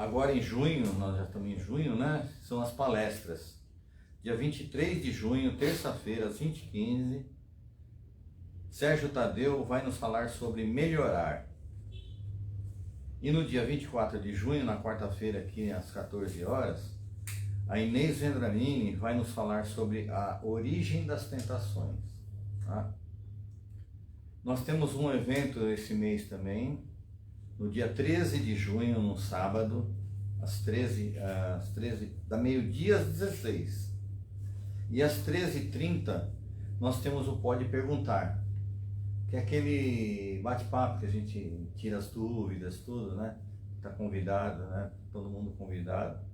agora em junho, nós já estamos em junho, né? São as palestras. Dia 23 de junho, terça-feira, às 20h15, Sérgio Tadeu vai nos falar sobre melhorar. E no dia 24 de junho, na quarta-feira, aqui às 14 horas, a Inês Vendramini vai nos falar sobre a origem das tentações. Tá? Nós temos um evento esse mês também, no dia 13 de junho, no sábado, às 13 da meio-dia às 16. E às 13h30 nós temos o Pode Perguntar, que é aquele bate-papo que a gente tira as dúvidas, tudo, né? Tá convidado, né? Todo mundo convidado.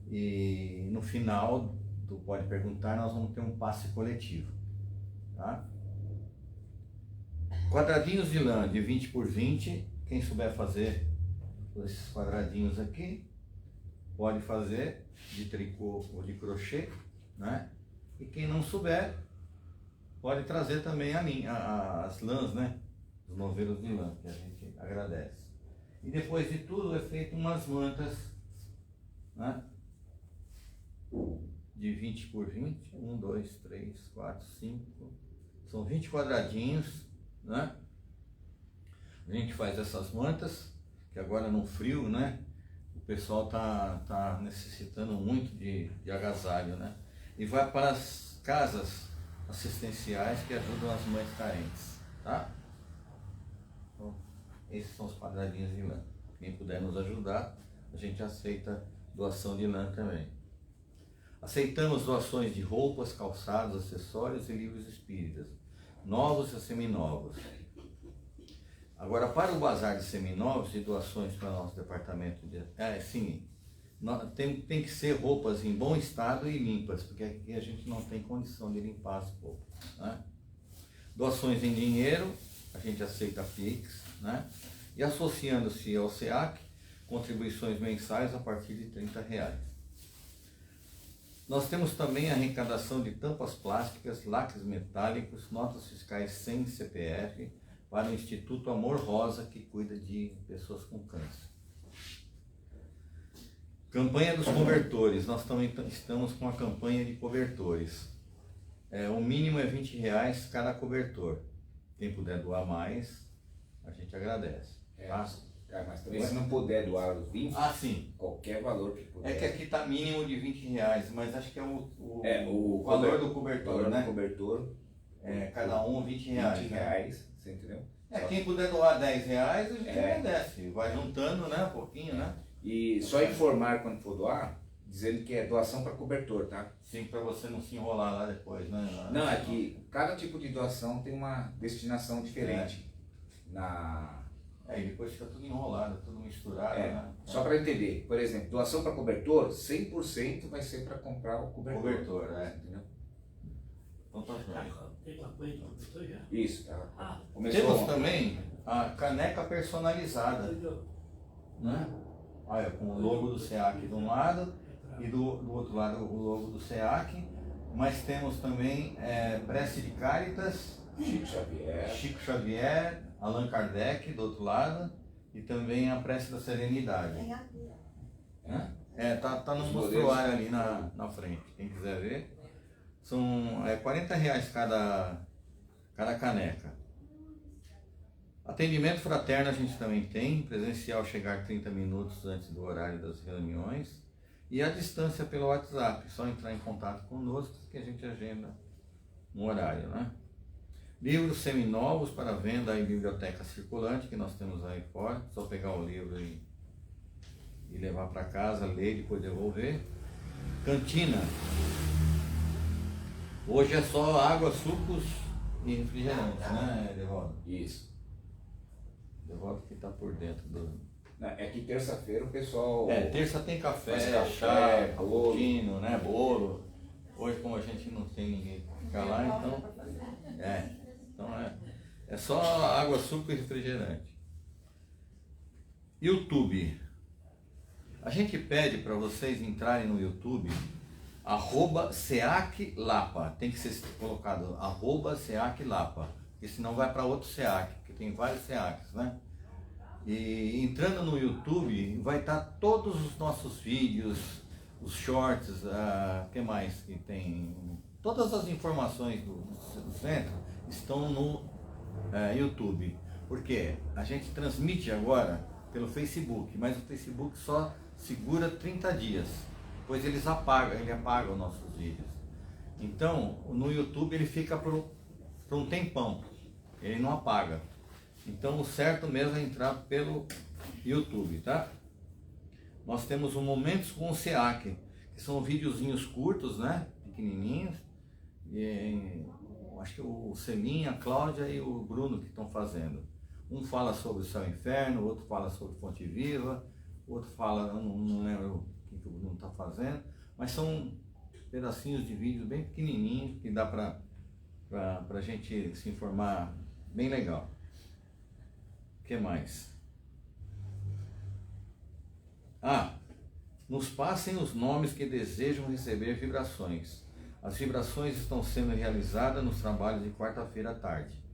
E no final do Pode Perguntar nós vamos ter um passe coletivo, tá? Quadradinhos de lã de 20 por 20, quem souber fazer esses quadradinhos aqui, pode fazer de tricô ou de crochê, né? E quem não souber, pode trazer também as lãs, né? Os novelos de lã, que a gente agradece. E depois de tudo é feito umas mantas, né? De 20 por 20, 1, 2, 3, 4, 5, são 20 quadradinhos, né? A gente faz essas mantas, que agora no frio, né? O pessoal tá necessitando muito de agasalho, né? E vai para as casas assistenciais que ajudam as mães carentes, tá? Então, esses são os quadradinhos de lã. Quem puder nos ajudar, a gente aceita doação de lã também. Aceitamos doações de roupas, calçados, acessórios e livros espíritas, novos e seminovos. Agora, para o bazar de seminovos e doações para o nosso departamento de... sim, tem que ser roupas em bom estado e limpas, porque aqui a gente não tem condição de limpar as roupas, né? Doações em dinheiro, a gente aceita Pix, né? E associando-se ao SEAC, contribuições mensais a partir de R$30. Nós temos também a arrecadação de tampas plásticas, lacres metálicos, notas fiscais sem CPF, para o Instituto Amor Rosa, que cuida de pessoas com câncer. Campanha dos cobertores, nós também estamos com a campanha de cobertores. O mínimo é R$20 cada cobertor. Quem puder doar mais, a gente agradece. Tá? Mas também se não puder doar os 20, sim. Qualquer valor que puder. É que aqui está mínimo de R$20, mas acho que é o valor do cobertor, valor né? do cobertor. Cada um R$20. R$20, você entendeu? Quem puder doar R$10, a gente agradece. Vai juntando, né? Um pouquinho, né? E só informar quando for doar, dizendo que é doação para cobertor, tá? Sim, para você não se enrolar lá depois, né? Não, é que cada tipo de doação tem uma destinação diferente. E depois fica tudo enrolado, tudo misturado, né? Só para entender, por exemplo, doação para cobertor, 100% vai ser para comprar o cobertor. Cobertor, entendeu? Então tá bom. Tem campanha de cobertor já? Isso, Temos também a caneca personalizada, né? Olha, com o logo do SEAC de um lado e do outro lado o logo do SEAC. Mas temos também Prece de Cáritas, Chico Xavier, Allan Kardec do outro lado, e também a Prece da Serenidade. Tá no mostruário ali na frente, quem quiser ver. São R$40 cada caneca. Atendimento fraterno a gente também tem, presencial chegar 30 minutos antes do horário das reuniões, e a distância pelo WhatsApp, só entrar em contato conosco que a gente agenda um horário, né? Livros seminovos para venda em biblioteca circulante, que nós temos aí fora, só pegar o livro e levar para casa, ler e depois devolver. Cantina. Hoje é só água, sucos e refrigerantes, né, Devaldo? Isso. Devaldo que está por dentro do... É que terça-feira o pessoal... terça tem café, chá, cappuccino, né, bolo. Hoje, como a gente não tem ninguém para ficar lá, então é só água, suco e refrigerante. YouTube. A gente pede para vocês entrarem no YouTube, @SEACLapa. Tem que ser colocado @SEACLapa, porque senão vai para outro SEAC, porque tem vários SEACs, né? E entrando no YouTube, vai estar todos os nossos vídeos, os shorts, que mais que tem? Todas as informações do centro estão no YouTube. Porque a gente transmite agora pelo Facebook, mas o Facebook só segura 30 dias. Depois ele apaga os nossos vídeos. Então, no YouTube ele fica por um tempão, ele não apaga. Então, o certo mesmo é entrar pelo YouTube, tá? Nós temos o Momentos com o SEAC, que são videozinhos curtos, né? Pequenininhos. E, acho que o Celinha, a Cláudia e o Bruno que estão fazendo. Um fala sobre o céu e o inferno, o outro fala sobre Fonte Viva, o outro fala, não lembro o que o Bruno está fazendo, mas são pedacinhos de vídeo bem pequenininhos que dá para a gente se informar bem legal. O que mais? Nos passem os nomes que desejam receber vibrações. As vibrações estão sendo realizadas nos trabalhos de quarta-feira à tarde.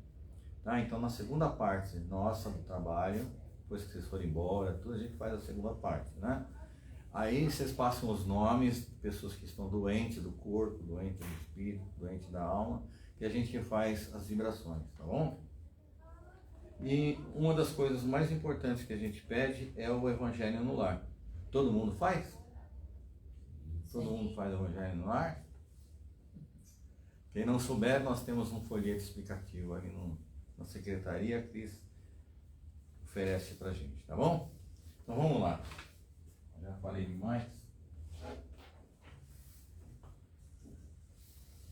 Tá? Então, na segunda parte nossa do trabalho, depois que vocês forem embora, tudo a gente faz a segunda parte, né? Aí vocês passam os nomes de pessoas que estão doentes do corpo, doentes do espírito, doentes da alma, que a gente faz as vibrações, tá bom? E uma das coisas mais importantes que a gente pede é o Evangelho no Lar. Todo mundo faz? Todo mundo faz o Evangelho no Lar? Quem não souber, nós temos um folheto explicativo ali na secretaria, a Cris oferece pra gente, tá bom? Então vamos lá. Já falei demais.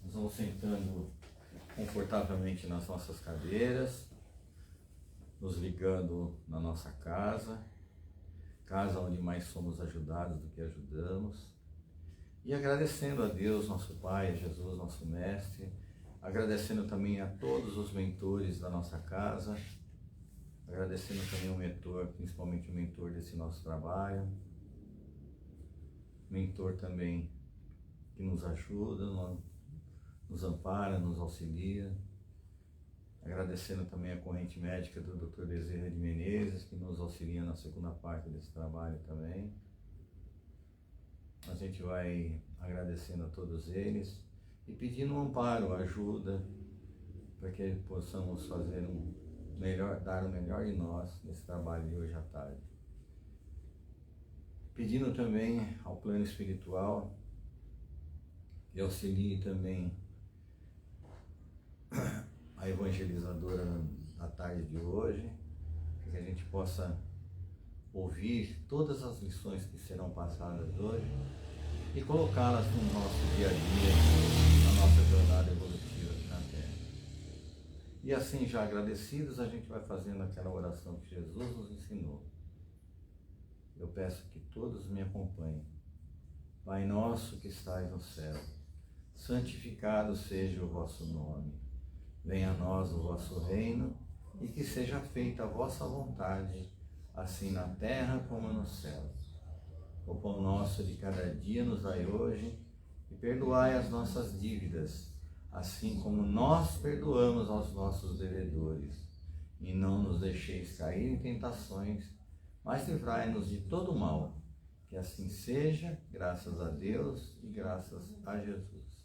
Nós vamos sentando confortavelmente nas nossas cadeiras, nos ligando na nossa casa onde mais somos ajudados do que ajudamos, e agradecendo a Deus, nosso Pai, a Jesus, nosso Mestre, agradecendo também a todos os mentores da nossa casa, agradecendo também o mentor, principalmente o mentor desse nosso trabalho, mentor também que nos ajuda, nos ampara, nos auxilia, agradecendo também a corrente médica do Dr. Bezerra de Menezes, que nos auxilia na segunda parte desse trabalho também. A gente vai agradecendo a todos eles e pedindo um amparo, ajuda, para que possamos fazer dar o melhor de nós nesse trabalho de hoje à tarde. Pedindo também ao plano espiritual que auxilie também a evangelizadora da tarde de hoje, que a gente possa ouvir todas as lições que serão passadas hoje e colocá-las no nosso dia a dia, na nossa jornada evolutiva aqui na Terra. E assim, já agradecidos, a gente vai fazendo aquela oração que Jesus nos ensinou. Eu peço que todos me acompanhem. Pai nosso que estais no céu, santificado seja o vosso nome. Venha a nós o vosso reino e que seja feita a vossa vontade, assim na terra como no céu. O pão nosso de cada dia nos dai hoje e perdoai as nossas dívidas, assim como nós perdoamos aos nossos devedores. E não nos deixeis cair em tentações, mas livrai-nos de todo mal. Que assim seja, graças a Deus e graças a Jesus.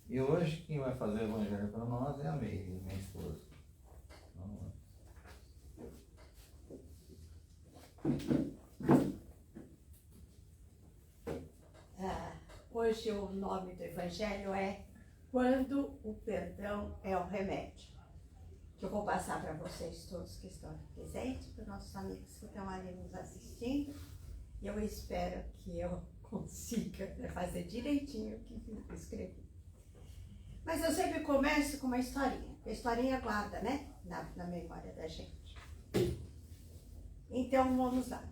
E hoje quem vai fazer o evangelho para nós é a Meire, minha esposa. Vamos lá. Hoje o nome do evangelho é Quando o Perdão é o Remédio. Que eu vou passar para vocês todos que estão aqui presentes, para os nossos amigos que estão ali nos assistindo. E eu espero que eu consiga fazer direitinho o que eu escrevi. Mas eu sempre começo com uma historinha. A historinha guarda, né? Na memória da gente. Então, vamos lá.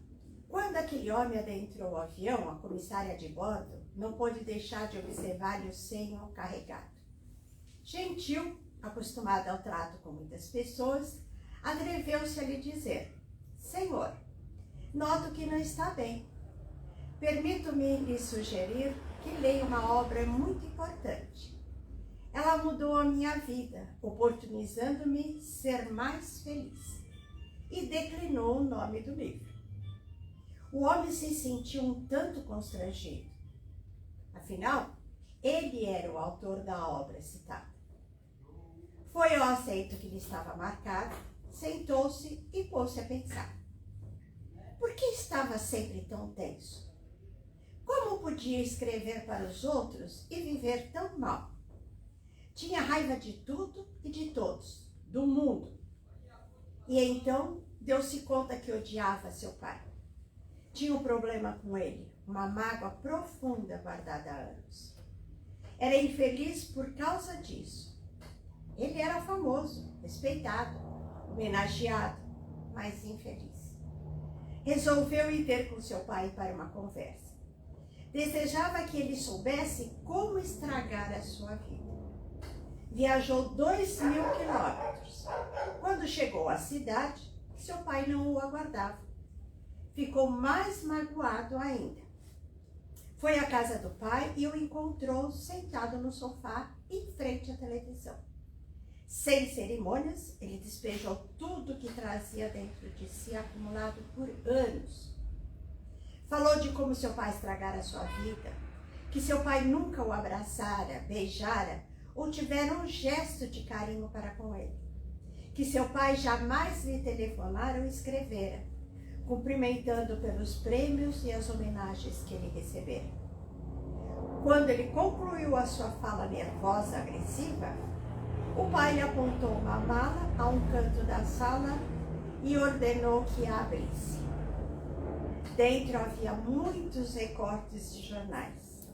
Quando aquele homem adentrou o avião, a comissária de bordo não pôde deixar de observar-lhe o senho carregado. Gentil, acostumada ao trato com muitas pessoas, atreveu-se a lhe dizer: Senhor, noto que não está bem. Permito-me lhe sugerir que leia uma obra muito importante. Ela mudou a minha vida, oportunizando-me ser mais feliz. e declinou o nome do livro. O homem se sentiu um tanto constrangido. Afinal, ele era o autor da obra citada. Foi ao assento que lhe estava marcado, sentou-se e pôs-se a pensar. Por que estava sempre tão tenso? Como podia escrever para os outros e viver tão mal? Tinha raiva de tudo e de todos, do mundo. E então deu-se conta que odiava seu pai. Tinha um problema com ele, uma mágoa profunda guardada há anos. Era infeliz por causa disso. Ele era famoso, respeitado, homenageado, mas infeliz. Resolveu ir ter com seu pai para uma conversa. Desejava que ele soubesse como estragar a sua vida. Viajou 2.000 quilômetros. Quando chegou à cidade, seu pai não o aguardava. Ficou mais magoado ainda. Foi à casa do pai e o encontrou sentado no sofá em frente à televisão. Sem cerimônias, ele despejou tudo que trazia dentro de si acumulado por anos. Falou de como seu pai estragara a sua vida, que seu pai nunca o abraçara, beijara ou tivera um gesto de carinho para com ele, que seu pai jamais lhe telefonara ou escrevera, cumprimentando pelos prêmios e as homenagens que ele recebera. Quando ele concluiu a sua fala nervosa, agressiva, o pai lhe apontou uma mala a um canto da sala e ordenou que a abrisse. Dentro havia muitos recortes de jornais,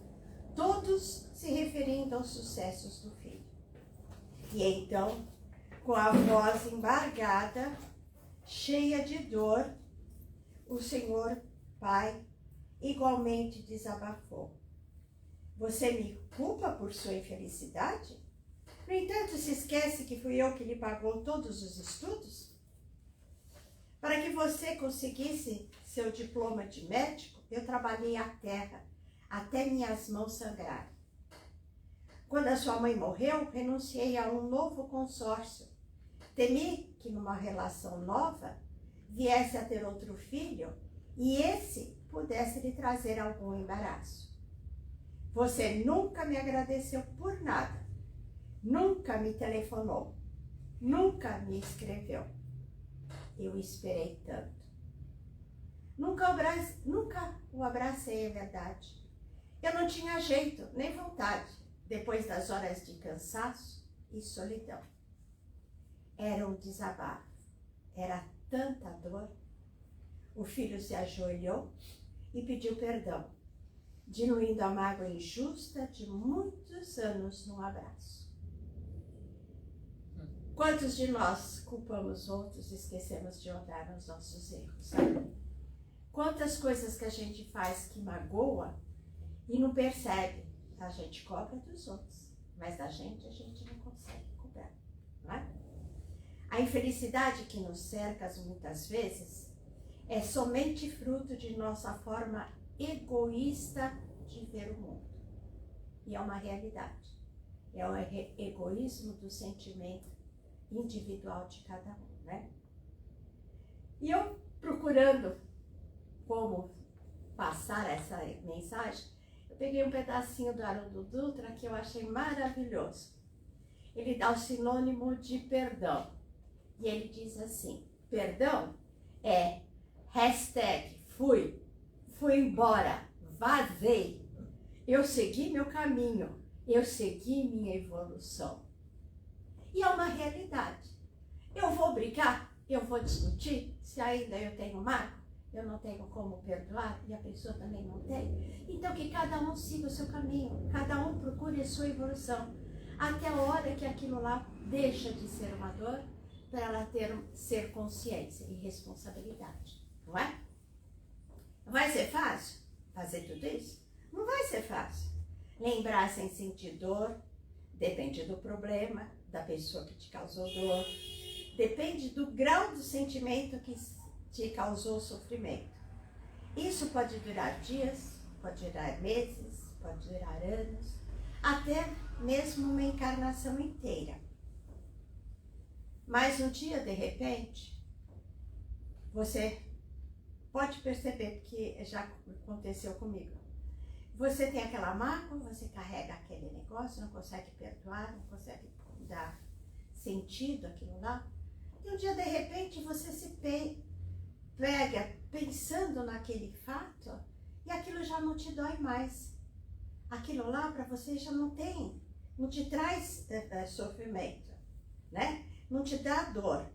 todos se referindo aos sucessos do filho. E então, com a voz embargada, cheia de dor, o senhor pai igualmente desabafou. Você me culpa por sua infelicidade? No entanto, se esquece que fui eu que lhe pagou todos os estudos? Para que você conseguisse seu diploma de médico, eu trabalhei a terra, até minhas mãos sangrarem. Quando a sua mãe morreu, renunciei a um novo consórcio. Temi que numa relação nova viesse a ter outro filho e esse pudesse lhe trazer algum embaraço. Você nunca me agradeceu por nada, nunca me telefonou, nunca me escreveu. Eu esperei tanto. Nunca o abracei, é verdade. Eu não tinha jeito, nem vontade, depois das horas de cansaço e solidão. Era um desabafo, era tanta dor. O filho se ajoelhou e pediu perdão, diluindo a mágoa injusta de muitos anos num abraço. Quantos de nós culpamos outros e esquecemos de olhar nos nossos erros, sabe? Quantas coisas que a gente faz que magoa e não percebe. A gente cobra dos outros, mas da gente a gente não consegue cobrar, não é? A infelicidade que nos cerca muitas vezes é somente fruto de nossa forma egoísta de ver o mundo. E é uma realidade. É o egoísmo do sentimento individual de cada um, né? E eu procurando como passar essa mensagem, eu peguei um pedacinho do Haroldo Dutra que eu achei maravilhoso. Ele dá o sinônimo de perdão. E ele diz assim, perdão é fui embora, vazei, eu segui meu caminho, eu segui minha evolução. E é uma realidade. Eu vou brigar, eu vou discutir, se ainda eu tenho mágoa, eu não tenho como perdoar e a pessoa também não tem. Então que cada um siga o seu caminho, cada um procure a sua evolução, até a hora que aquilo lá deixa de ser uma dor, para ela ser consciência e responsabilidade, não é? Vai ser fácil fazer tudo isso? Não vai ser fácil. Lembrar sem sentir dor, depende do problema, da pessoa que te causou dor, depende do grau do sentimento que te causou sofrimento. Isso pode durar dias, pode durar meses, pode durar anos, até mesmo uma encarnação inteira. Mas um dia, de repente, Você pode perceber, porque já aconteceu comigo. Você tem aquela mágoa, você carrega aquele negócio, não consegue perdoar, não consegue dar sentido àquilo lá. E um dia, de repente, você se pega pensando naquele fato e aquilo já não te dói mais. Aquilo lá para você já não te traz sofrimento, né? Não te dá dor.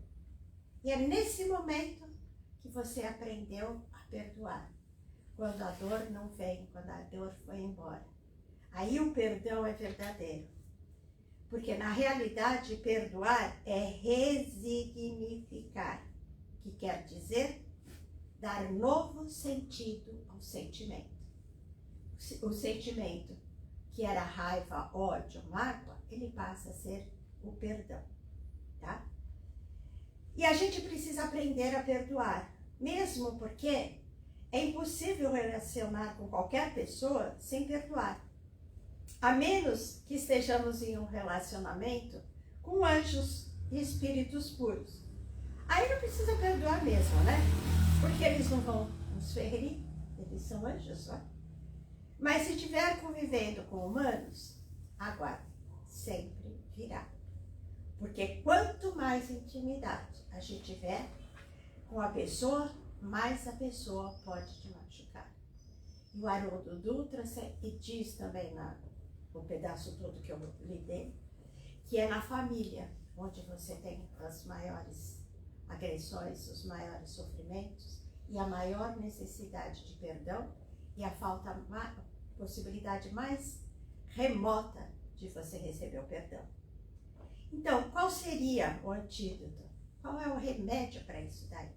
E é nesse momento que você aprendeu a perdoar. Quando a dor não vem, quando a dor foi embora. Aí o perdão é verdadeiro. Porque na realidade perdoar é resignificar, que quer dizer dar novo sentido ao sentimento. O sentimento que era raiva, ódio, mágoa, ele passa a ser o perdão, tá? E a gente precisa aprender a perdoar, mesmo porque é impossível relacionar com qualquer pessoa sem perdoar. A menos que estejamos em um relacionamento com anjos e espíritos puros. Aí não precisa perdoar mesmo, né? Porque eles não vão nos ferir, eles são anjos, ó. Mas se estiver convivendo com humanos, aguarde, sempre virá. Porque quanto mais intimidade a gente tiver com a pessoa, mais a pessoa pode te machucar. E o Haroldo Dutra diz também no pedaço todo que eu li dele, que é na família onde você tem as maiores agressões, os maiores sofrimentos e a maior necessidade de perdão e a possibilidade mais remota de você receber o perdão. Então, qual seria o antídoto? Qual é o remédio para isso daí?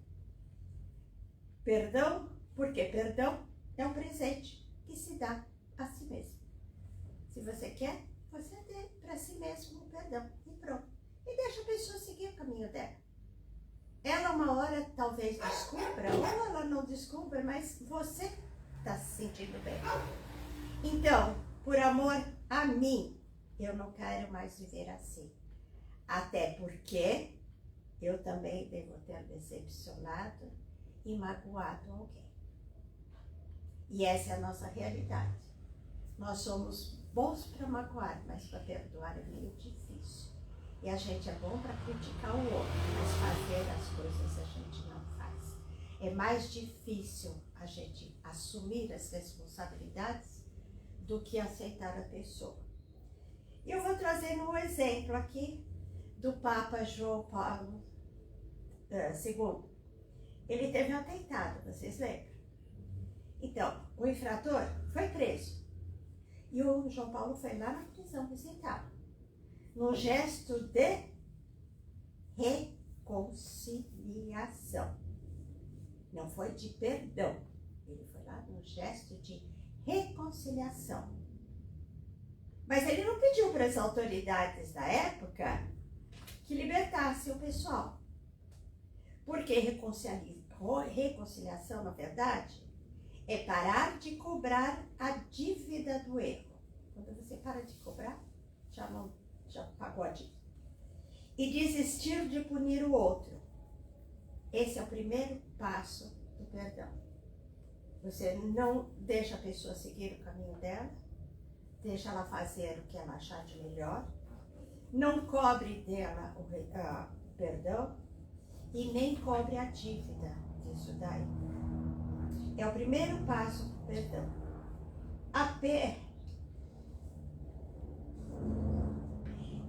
Perdão, porque perdão é um presente que se dá a si mesmo. Se você quer, você dê para si mesmo o perdão e pronto. E deixa a pessoa seguir o caminho dela. Ela uma hora talvez descubra, ou ela não descubra, mas você está se sentindo bem. Então, por amor a mim, eu não quero mais viver assim. Até porque eu também devo ter decepcionado e magoado alguém. E essa é a nossa realidade. Nós somos bons para magoar, mas para perdoar é meio difícil. E a gente é bom para criticar o outro, mas fazer as coisas a gente não faz. É mais difícil a gente assumir as responsabilidades do que aceitar a pessoa. E eu vou trazer um exemplo aqui do Papa João Paulo II. Ele teve um atentado, vocês lembram? Então, o infrator foi preso. E o João Paulo foi lá na prisão visitá-lo. Num gesto de reconciliação. Não foi de perdão. Ele foi lá num gesto de reconciliação. Mas ele não pediu para as autoridades da época que libertasse o pessoal. Porque reconciliação, na verdade, é parar de cobrar a dívida do erro. Quando você para de cobrar, já pagou a dívida. E desistir de punir o outro. Esse é o primeiro passo do perdão. Você não deixa a pessoa seguir o caminho dela, deixa ela fazer o que ela achar de melhor, não cobre dela o perdão e nem cobre a dívida disso daí. É o primeiro passo do perdão.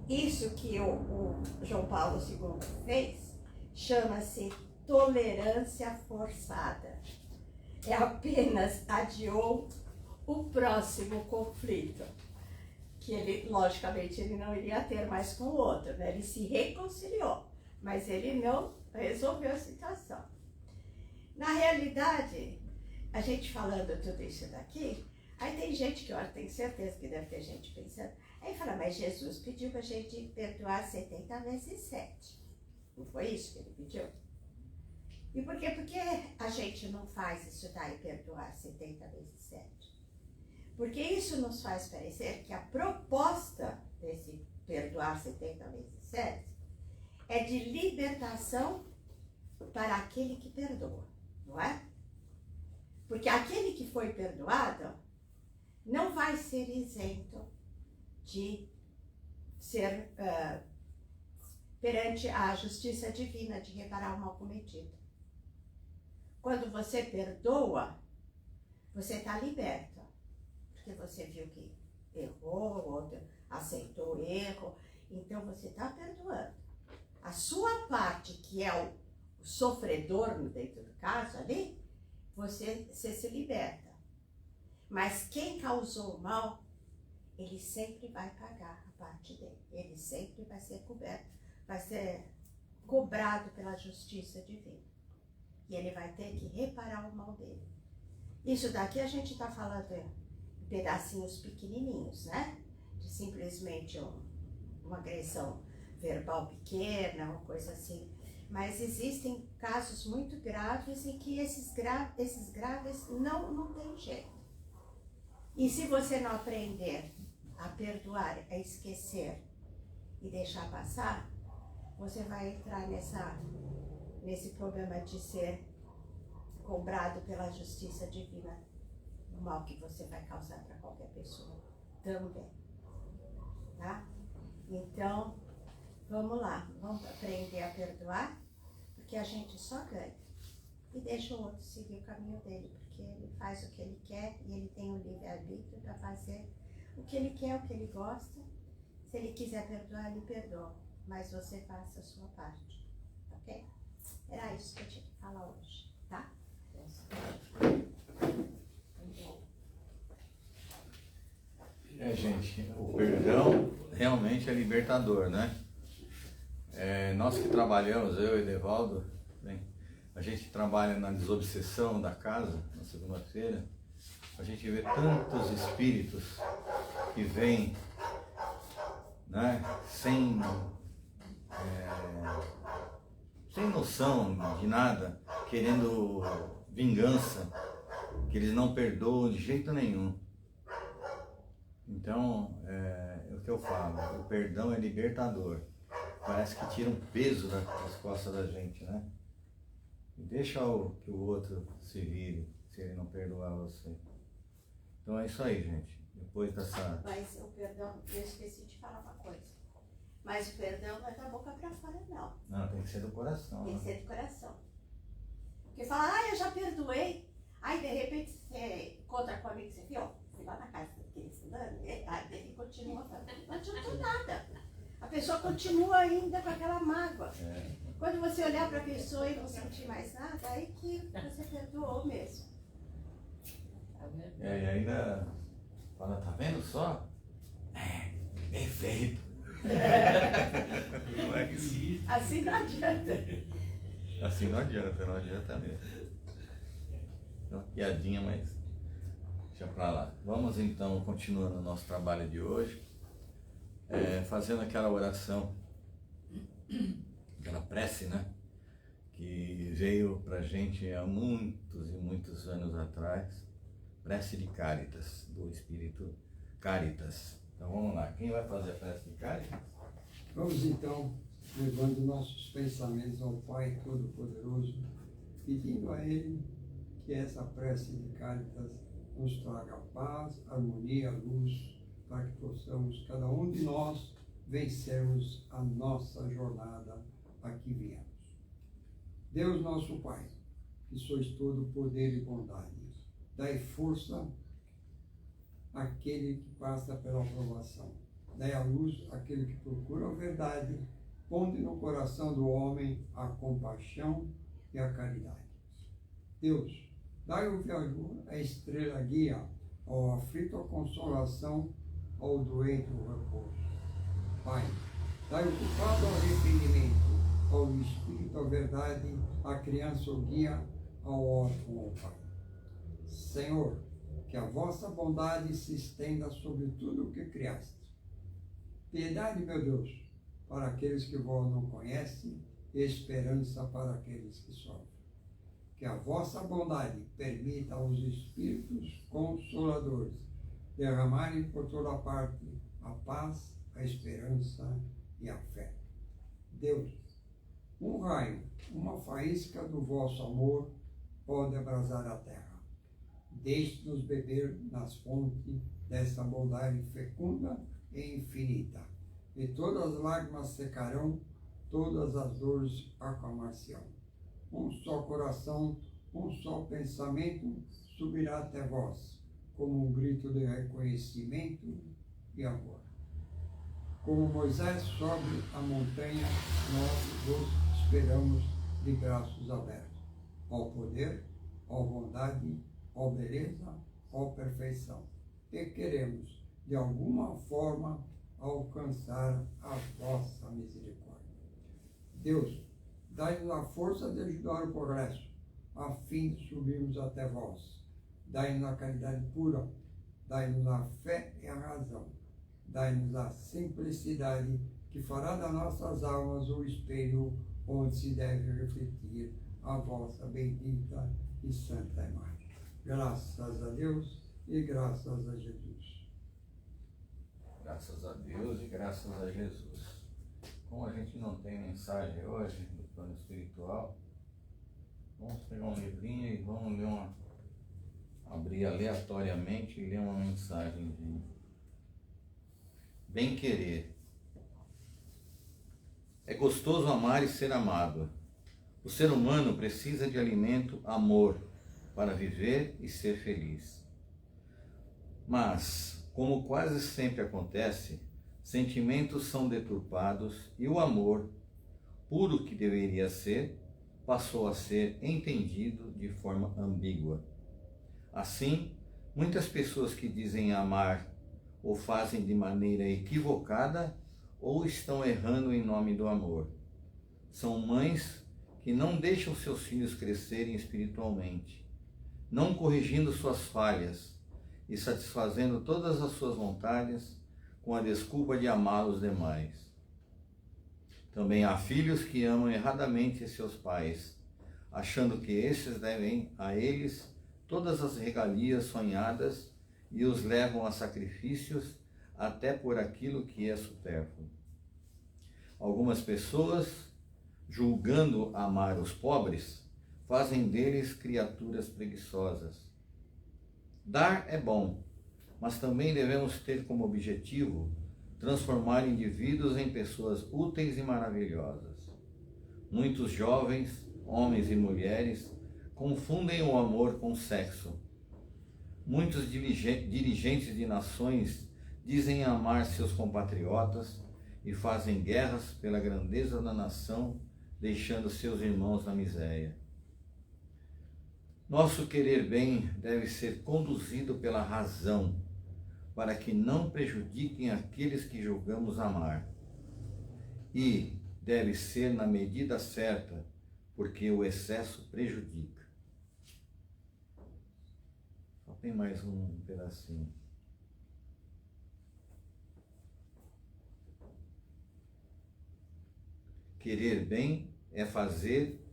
Isso que o João Paulo II fez chama-se tolerância forçada. É apenas adiou o próximo conflito, que ele, logicamente, ele não iria ter mais com o outro, né? Ele se reconciliou, mas ele não resolveu a situação. Na realidade, a gente falando tudo isso daqui, aí tem gente que, eu tenho certeza que deve ter gente pensando, aí fala, mas Jesus pediu pra gente perdoar 70 vezes 7. Não foi isso que ele pediu? E por quê? Porque a gente não faz isso daí, perdoar 70 vezes 7? Porque isso nos faz parecer que a proposta desse perdoar 70 vezes 7 é de libertação para aquele que perdoa, não é? Porque aquele que foi perdoado não vai ser isento de ser perante a justiça divina de reparar o mal cometido. Quando você perdoa, você está liberta, porque você viu que errou, o outro aceitou o erro, então você está perdoando. A sua parte, que é o sofredor dentro do caso ali, você se liberta. Mas quem causou o mal, ele sempre vai pagar a parte dele. Ele sempre vai ser coberto, vai ser cobrado pela justiça divina. E ele vai ter que reparar o mal dele. Isso daqui a gente está falando em pedacinhos pequenininhos, né? De simplesmente uma agressão verbal pequena, uma coisa assim. Mas existem casos muito graves em que esses graves não tem jeito. E se você não aprender a perdoar, a esquecer e deixar passar, você vai entrar nesse problema de ser cobrado pela justiça divina, o mal que você vai causar para qualquer pessoa também, tá? Então, vamos lá, vamos aprender a perdoar, porque a gente só ganha. E deixa o outro seguir o caminho dele, porque ele faz o que ele quer e ele tem o livre-arbítrio para fazer o que ele quer, o que ele gosta. Se ele quiser perdoar, ele perdoa, mas você faça a sua parte, ok? Era isso que eu tinha que falar hoje, tá? Gente, o perdão realmente é libertador, né? Nós que trabalhamos, eu e Edevaldo, bem, a gente trabalha na desobsessão da casa, na segunda-feira, a gente vê tantos espíritos que vêm, né, sem noção de nada, querendo vingança, que eles não perdoam de jeito nenhum. Então, é o que eu falo, o perdão é libertador. Parece que tira um peso das costas da gente, né? E deixa que o outro se vire, se ele não perdoar você. Então é isso aí, gente. Depois dessa... Mas o perdão, eu esqueci de falar uma coisa. Mas o perdão não é da boca pra fora, não. Não, tem que ser do coração. Tem que Né? ser do coração. Porque fala, eu já perdoei. Aí de repente você encontra com o amigo e você fala, fui lá na casa daquele fulano, aí ele continua falando, não adiantou nada. A pessoa continua ainda com aquela mágoa. Quando você olhar para a pessoa e não sentir mais nada, aí que você perdoou mesmo. E ainda fala, tá vendo só? Bem feito. Não é isso? Assim não adianta. Assim não adianta mesmo. Uma piadinha, mas deixa pra lá. Vamos então, continuando o nosso trabalho de hoje, fazendo aquela oração, aquela prece, né? Que veio pra gente há muitos e muitos anos atrás, prece de Cáritas, do Espírito Cáritas. Então vamos lá, quem vai fazer a prece de Cáritas? Vamos então, levando nossos pensamentos ao Pai Todo-Poderoso, pedindo a Ele que essa prece de Cáritas nos traga paz, harmonia, luz, para que possamos, cada um de nós, vencermos a nossa jornada a que viemos. Deus nosso Pai, que sois todo poder e bondade, dai força àquele que passa pela provação, dai a luz àquele que procura a verdade, ponde no coração do homem a compaixão e a caridade. Deus, dai ao viajor a estrela guia, ao aflito a consolação, ao doente o repouso. Pai, dai o culpado ao arrependimento, ao espírito a verdade, à criança o guia, ao órfão ao Pai. Senhor, que a vossa bondade se estenda sobre tudo o que criaste. Piedade, meu Deus, para aqueles que vós não conhecem, e esperança para aqueles que sofrem. Que a vossa bondade permita aos Espíritos Consoladores derramarem por toda parte a paz, a esperança e a fé. Deus, Um raio, uma faísca do vosso amor pode abrasar a terra. Deixe-nos beber nas fontes dessa bondade fecunda e infinita, e todas as lágrimas secarão, todas as dores acalmar-se-ão. Um só coração, um só pensamento subirá até vós, como um grito de reconhecimento e amor. Como Moisés sobe a montanha, nós vos esperamos de braços abertos. Ó poder, ó bondade, ó beleza, ó perfeição. E queremos, de alguma forma, alcançar a vossa misericórdia. Deus, dai-nos a força de ajudar o progresso, a fim de subirmos até vós. Dai-nos a caridade pura, dai-nos a fé e a razão. Dai-nos a simplicidade que fará das nossas almas o espelho onde se deve refletir a vossa bendita e santa imagem. Graças a Deus e graças a Jesus. Graças a Deus e graças a Jesus. Como a gente não tem mensagem hoje do plano espiritual, vamos pegar um livrinho e vamos ler abrir aleatoriamente e ler uma mensagem de bem querer. É gostoso amar e ser amado. O ser humano precisa de alimento, amor, para viver e ser feliz. Mas, como quase sempre acontece, sentimentos são deturpados e o amor, puro que deveria ser, passou a ser entendido de forma ambígua. Assim, muitas pessoas que dizem amar ou fazem de maneira equivocada ou estão errando em nome do amor. São mães que não deixam seus filhos crescerem espiritualmente, não corrigindo suas falhas e satisfazendo todas as suas vontades com a desculpa de amar os demais. Também há filhos que amam erradamente seus pais, achando que estes devem a eles todas as regalias sonhadas e os levam a sacrifícios até por aquilo que é supérfluo. Algumas pessoas, julgando amar os pobres, fazem deles criaturas preguiçosas. Dar é bom, mas também devemos ter como objetivo transformar indivíduos em pessoas úteis e maravilhosas. Muitos jovens, homens e mulheres, confundem o amor com o sexo. Muitos dirigentes de nações dizem amar seus compatriotas e fazem guerras pela grandeza da nação, deixando seus irmãos na miséria. Nosso querer bem deve ser conduzido pela razão, para que não prejudiquem aqueles que julgamos amar. E deve ser na medida certa, porque o excesso prejudica. Só tem mais um pedacinho. Querer bem é fazer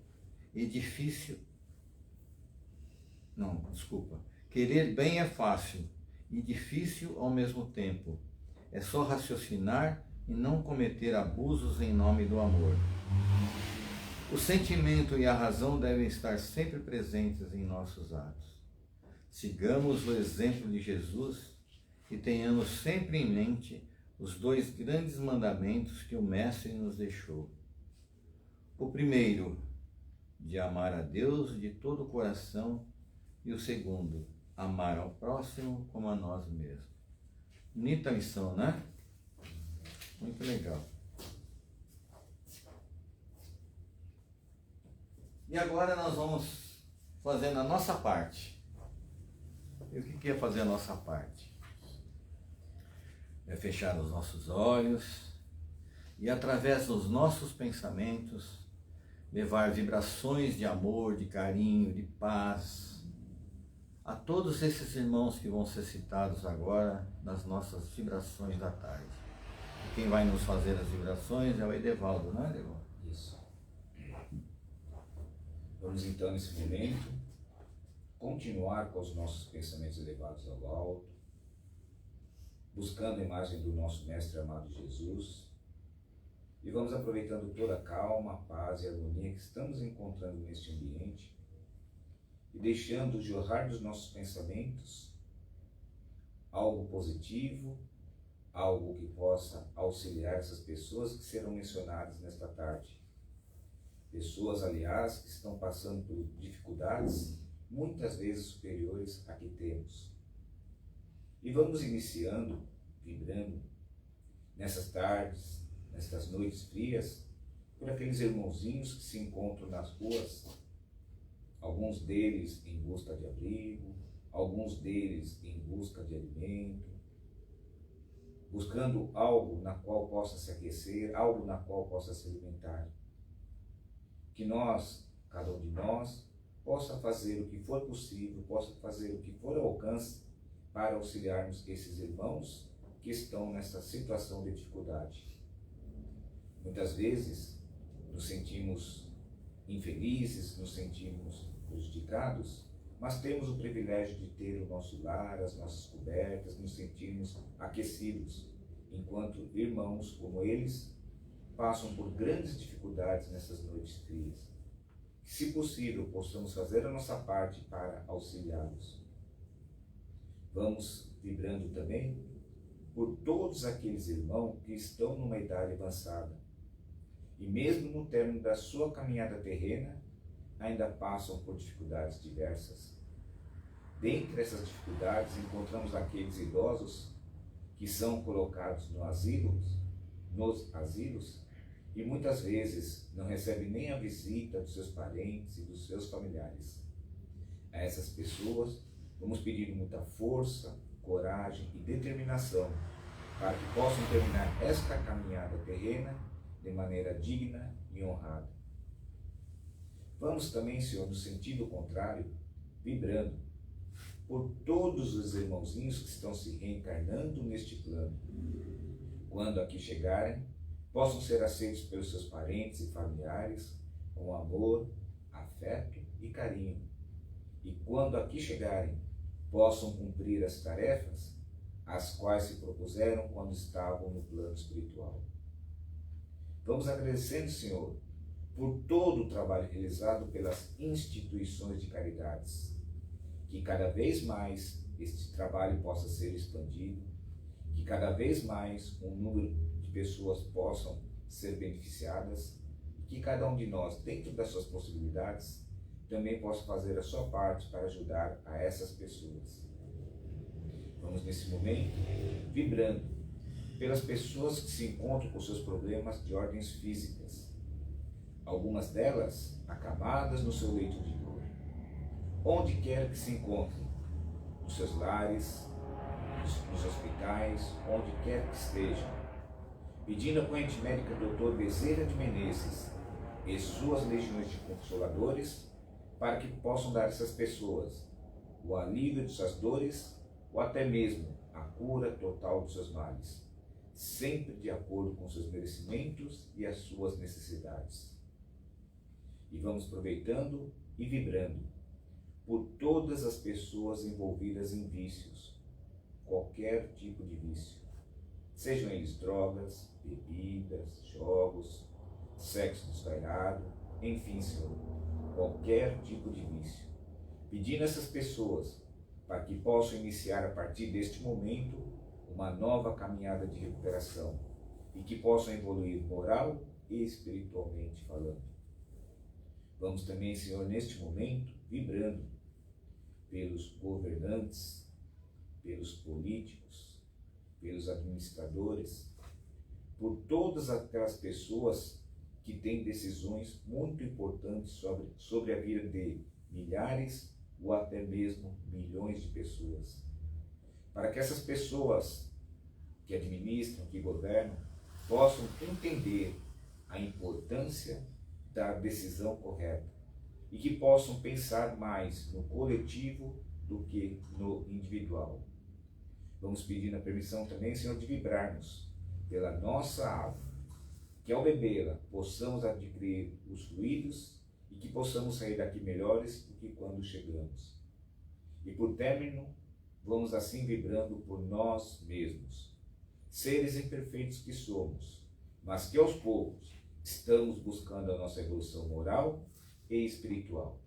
e difícil. Não, desculpa. Querer bem é fácil e difícil ao mesmo tempo. É só raciocinar e não cometer abusos em nome do amor. O sentimento e a razão devem estar sempre presentes em nossos atos. Sigamos o exemplo de Jesus e tenhamos sempre em mente os dois grandes mandamentos que o Mestre nos deixou. O primeiro, de amar a Deus de todo o coração, e o segundo, amar ao próximo como a nós mesmos. Bonita lição, né? Muito legal. E agora nós vamos fazendo a nossa parte. E o que é fazer a nossa parte? É fechar os nossos olhos e, através dos nossos pensamentos, levar vibrações de amor, de carinho, de paz a todos esses irmãos que vão ser citados agora nas nossas vibrações da tarde. E quem vai nos fazer as vibrações é o Edevaldo, não é, Edevaldo? Isso. Vamos então, nesse momento, continuar com os nossos pensamentos elevados ao alto, buscando a imagem do nosso Mestre amado Jesus, E vamos aproveitando toda a calma, a paz e a harmonia que estamos encontrando neste ambiente e deixando jorrar dos nossos pensamentos algo positivo, algo que possa auxiliar essas pessoas que serão mencionadas nesta tarde. Pessoas, aliás, que estão passando por dificuldades muitas vezes superiores a que temos. E vamos iniciando, vibrando, nessas tardes, nestas noites frias, por aqueles irmãozinhos que se encontram nas ruas, alguns deles em busca de abrigo, alguns deles em busca de alimento, buscando algo na qual possa se aquecer, algo na qual possa se alimentar. Que nós, cada um de nós, possa fazer o que for possível, possa fazer o que for ao alcance para auxiliarmos esses irmãos que estão nessa situação de dificuldade. Muitas vezes nos sentimos infelizes, nos sentimos prejudicados, mas temos o privilégio de ter o nosso lar, as nossas cobertas, nos sentirmos aquecidos, enquanto irmãos como eles passam por grandes dificuldades nessas noites frias. Que, se possível, possamos fazer a nossa parte para auxiliá-los. Vamos vibrando também por todos aqueles irmãos que estão numa idade avançada e mesmo no término da sua caminhada terrena, ainda passam por dificuldades diversas. Dentre essas dificuldades, encontramos aqueles idosos que são colocados nos asilos, e muitas vezes não recebem nem a visita dos seus parentes e dos seus familiares. A essas pessoas, vamos pedir muita força, coragem e determinação para que possam terminar esta caminhada terrena de maneira digna e honrada. Vamos também, Senhor, no sentido contrário, vibrando por todos os irmãozinhos que estão se reencarnando neste plano. Quando aqui chegarem, possam ser aceitos pelos seus parentes e familiares com amor, afeto e carinho. E quando aqui chegarem, possam cumprir as tarefas as quais se propuseram quando estavam no plano espiritual. Vamos agradecendo, Senhor, por todo o trabalho realizado pelas instituições de caridades, que cada vez mais este trabalho possa ser expandido, que cada vez mais um número de pessoas possam ser beneficiadas, e que cada um de nós, dentro das suas possibilidades, também possa fazer a sua parte para ajudar a essas pessoas. Vamos nesse momento vibrando pelas pessoas que se encontram com seus problemas de ordens físicas, algumas delas acamadas no seu leito de dor, onde quer que se encontrem, nos seus lares, nos hospitais, onde quer que estejam, pedindo a corrente médica Dr. Bezerra de Menezes e suas legiões de consoladores para que possam dar a essas pessoas o alívio de suas dores ou até mesmo a cura total dos seus males, sempre de acordo com seus merecimentos e as suas necessidades. E vamos aproveitando e vibrando por todas as pessoas envolvidas em vícios, qualquer tipo de vício, sejam eles drogas, bebidas, jogos, sexo desvairado, enfim, Senhor, qualquer tipo de vício, pedindo a essas pessoas para que possam iniciar a partir deste momento uma nova caminhada de recuperação e que possam evoluir moral e espiritualmente falando. Vamos também, Senhor, neste momento, vibrando pelos governantes, pelos políticos, pelos administradores, por todas aquelas pessoas que têm decisões muito importantes sobre a vida de milhares ou até mesmo milhões de pessoas. Para que essas pessoas que administram, que governam, possam entender a importância da decisão correta e que possam pensar mais no coletivo do que no individual. Vamos pedir a permissão também, Senhor, de vibrarmos pela nossa água, que ao bebê-la possamos adquirir os fluidos e que possamos sair daqui melhores do que quando chegamos. E por término, vamos assim vibrando por nós mesmos, seres imperfeitos que somos, mas que aos poucos estamos buscando a nossa evolução moral e espiritual.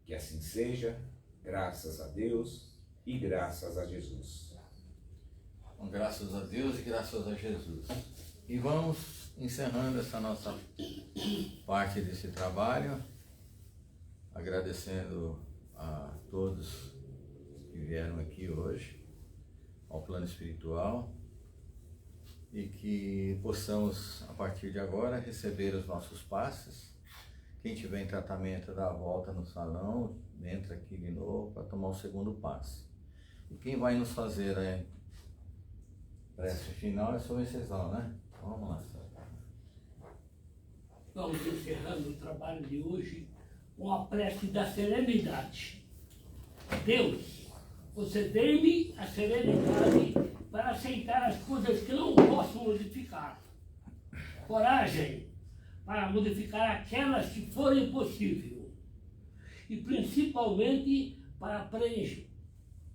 Que assim seja, graças a Deus e graças a Jesus. Então, graças a Deus e graças a Jesus. E vamos encerrando essa nossa parte desse trabalho, agradecendo a todos que vieram aqui hoje, ao plano espiritual, e que possamos, a partir de agora, receber os nossos passes. Quem tiver em tratamento, dá a volta no salão, entra aqui de novo para tomar o segundo passe. E quem vai nos fazer a prece final é o Venceslau, né? Vamos lá. Vamos encerrando o trabalho de hoje com a prece da serenidade. Deus, concedei-me a serenidade para aceitar as coisas que não posso modificar. Coragem para modificar aquelas que forem possível. E principalmente para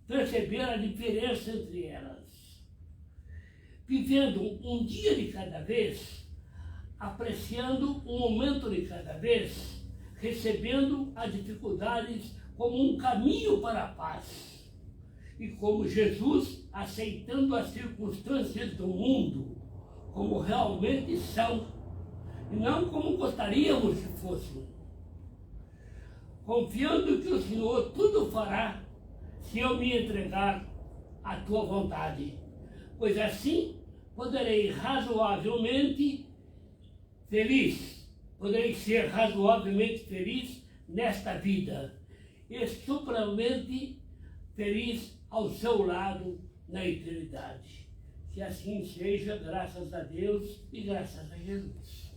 perceber a diferença entre elas. Vivendo um dia de cada vez, apreciando um momento de cada vez, recebendo as dificuldades como um caminho para a paz. E como Jesus, aceitando as circunstâncias do mundo como realmente são, e não como gostaríamos que fossem. Confiando que o Senhor tudo fará se eu me entregar à tua vontade, pois assim poderei ser razoavelmente feliz nesta vida e supremamente feliz ao seu lado na eternidade. Que assim seja, graças a Deus e graças a Jesus.